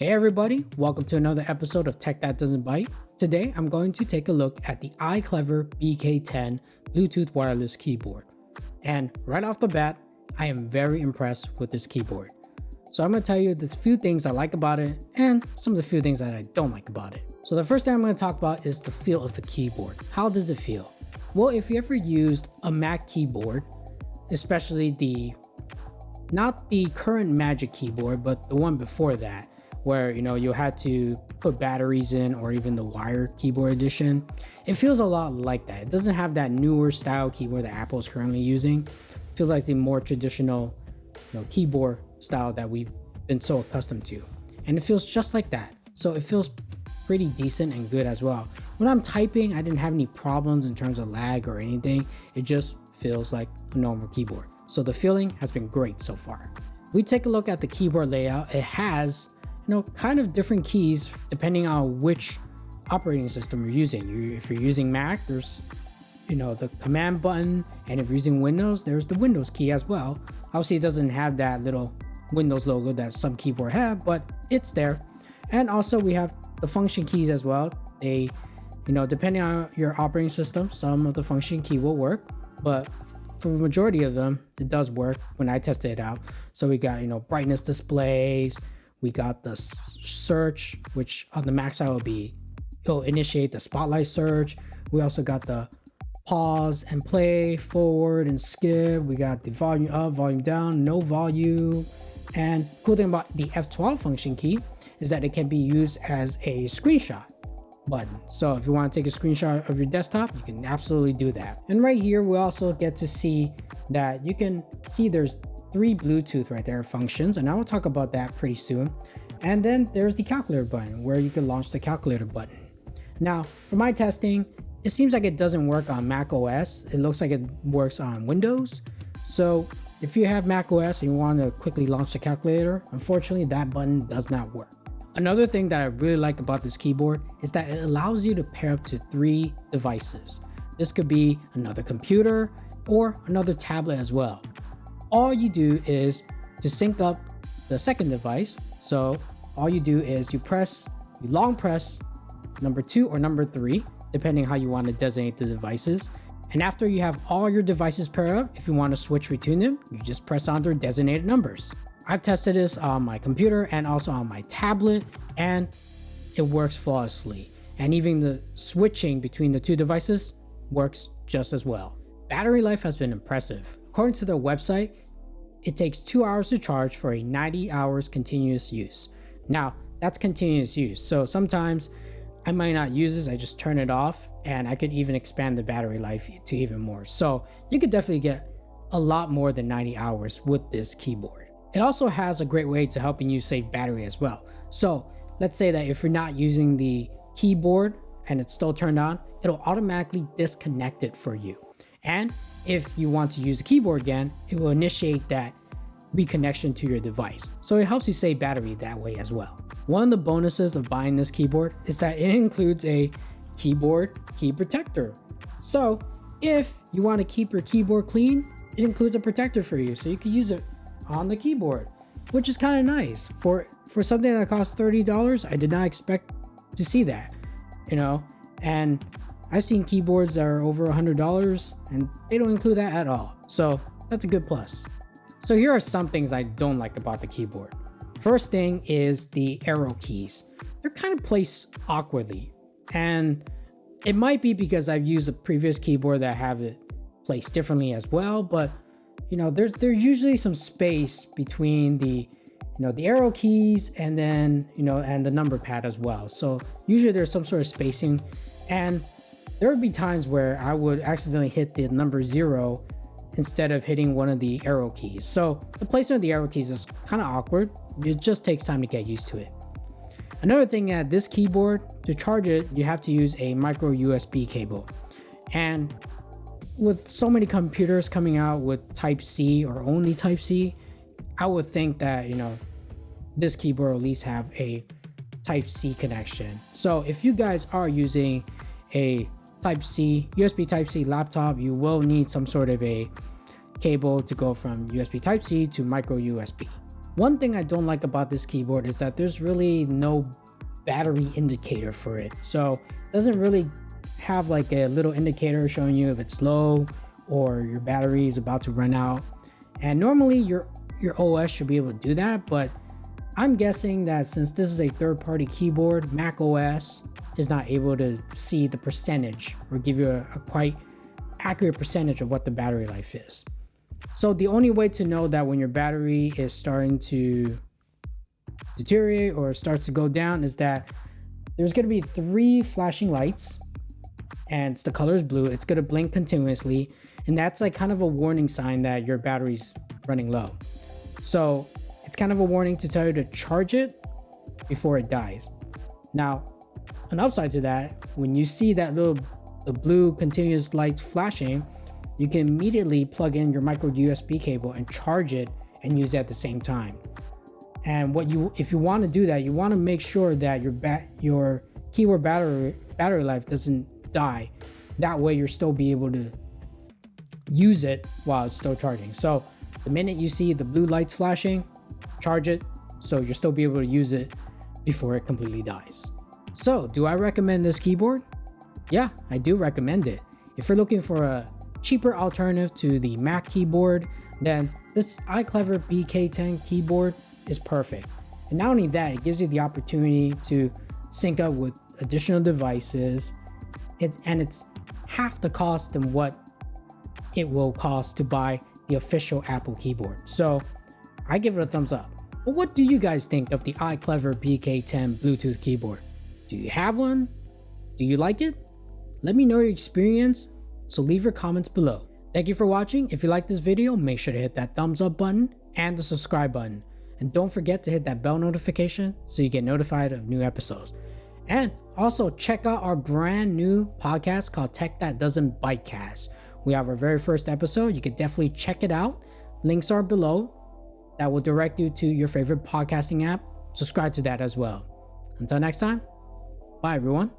Hey everybody, welcome to another episode of Tech That Doesn't Byte. Today I'm going to take a look at the iClever BK10 Bluetooth wireless keyboard. And right off the bat, I am very impressed with this keyboard. So I'm going to tell you the few things I like about it and some of the few things that I don't like about it. So the first thing I'm going to talk about is the feel of the keyboard. How does it feel? Well, if you ever used a Mac keyboard, especially not the current Magic keyboard, but the one before that, where you had to put batteries in, or even the wired keyboard edition, it feels a lot like that. It doesn't have that newer style keyboard that Apple is currently using. It feels like the more traditional keyboard style that we've been so accustomed to, and it feels just like that. So it feels pretty decent and good as well. When I'm typing, I didn't have any problems in terms of lag or anything. It just feels like a normal keyboard. So the feeling has been great so far. If we take a look at the keyboard layout, it has kind of different keys depending on which operating system you're using. If you're using Mac, there's the command button, and if you're using Windows, there's the Windows key as well. Obviously it doesn't have that little Windows logo that some keyboard have, but it's there. And also we have the function keys as well. They depending on your operating system, some of the function key will work, but for the majority of them it does work when I tested it out. So we got brightness displays. We got the search, which on the Mac side it'll initiate the spotlight search. We also got the pause and play, forward and skip. We got the volume up, volume down, no volume. And cool thing about the F12 function key is that it can be used as a screenshot button. So if you want to take a screenshot of your desktop, you can absolutely do that. And right here, we also get to see that you can see there's 3 Bluetooth right there functions, and I will talk about that pretty soon. And then there's the calculator button where you can launch the calculator button. Now for my testing, it seems like it doesn't work on Mac OS. It looks like it works on Windows. So if you have Mac OS and you want to quickly launch the calculator, unfortunately that button does not work. Another thing that I really like about this keyboard is that it allows you to pair up to 3 devices. This could be another computer or another tablet as well. All you do is to sync up the second device. So all you do is you long press number 2 or number 3, depending how you want to designate the devices. And after you have all your devices paired up, if you want to switch between them, you just press on their designated numbers. I've tested this on my computer and also on my tablet, and it works flawlessly. And even the switching between the 2 devices works just as well. Battery life has been impressive. According to their website, it takes 2 hours to charge for a 90 hours continuous use. Now, that's continuous use. So sometimes I might not use this, I just turn it off, and I could even expand the battery life to even more. So you could definitely get a lot more than 90 hours with this keyboard. It also has a great way to helping you save battery as well. So let's say that if you're not using the keyboard and it's still turned on, it'll automatically disconnect it for you. And if you want to use the keyboard again, it will initiate that reconnection to your device. So it helps you save battery that way as well. One of the bonuses of buying this keyboard is that it includes a keyboard key protector. So if you want to keep your keyboard clean, it includes a protector for you, so you can use it on the keyboard, which is kind of nice. For something that costs $30, I did not expect to see that, and I've seen keyboards that are over $100 and they don't include that at all. So that's a good plus. So here are some things I don't like about the keyboard. First thing is the arrow keys. They're kind of placed awkwardly, and it might be because I've used a previous keyboard that have it placed differently as well, but there's usually some space between the arrow keys and then and the number pad as well. So usually there's some sort of spacing, and there would be times where I would accidentally hit the number 0 instead of hitting one of the arrow keys. So the placement of the arrow keys is kind of awkward. It just takes time to get used to it. Another thing at this keyboard, to charge it, you have to use a micro USB cable. And with so many computers coming out with Type-C or only Type-C, I would think that, this keyboard will at least have a Type-C connection. So if you guys are using a USB Type-C laptop, you will need some sort of a cable to go from USB Type-C to micro USB. One thing I don't like about this keyboard is that there's really no battery indicator for it. So it doesn't really have like a little indicator showing you if it's low or your battery is about to run out. And normally your OS should be able to do that, but I'm guessing that since this is a third-party keyboard, Mac OS is not able to see the percentage or give you a quite accurate percentage of what the battery life is. So the only way to know that when your battery is starting to deteriorate or starts to go down is that there's going to be 3 flashing lights, and the color is blue. It's going to blink continuously, and that's like kind of a warning sign that your battery's running low. So it's kind of a warning to tell you to charge it before it dies. Now, an upside to that, when you see that the blue continuous lights flashing, you can immediately plug in your micro USB cable and charge it and use it at the same time. And if you want to do that, you want to make sure that your keyboard battery life doesn't die. That way you'll still be able to use it while it's still charging. So the minute you see the blue lights flashing, charge it so you'll still be able to use it before it completely dies. So do I recommend this keyboard? Yeah, I do recommend it. If you're looking for a cheaper alternative to the Mac keyboard, then this iClever BK10 keyboard is perfect. And not only that, it gives you the opportunity to sync up with additional devices. It's half the cost than what it will cost to buy the official Apple keyboard. So I give it a thumbs up. But what do you guys think of the iClever BK10 Bluetooth keyboard? Do you have one? Do you like it? Let me know your experience, so leave your comments below. Thank you for watching. If you like this video, make sure to hit that thumbs up button and the subscribe button. And don't forget to hit that bell notification so you get notified of new episodes. And also check out our brand new podcast called That Doesn't Byte Cast. We have our very first episode. You can definitely check it out. Links are below. That will direct you to your favorite podcasting app. Subscribe to that as well. Until next time, bye everyone.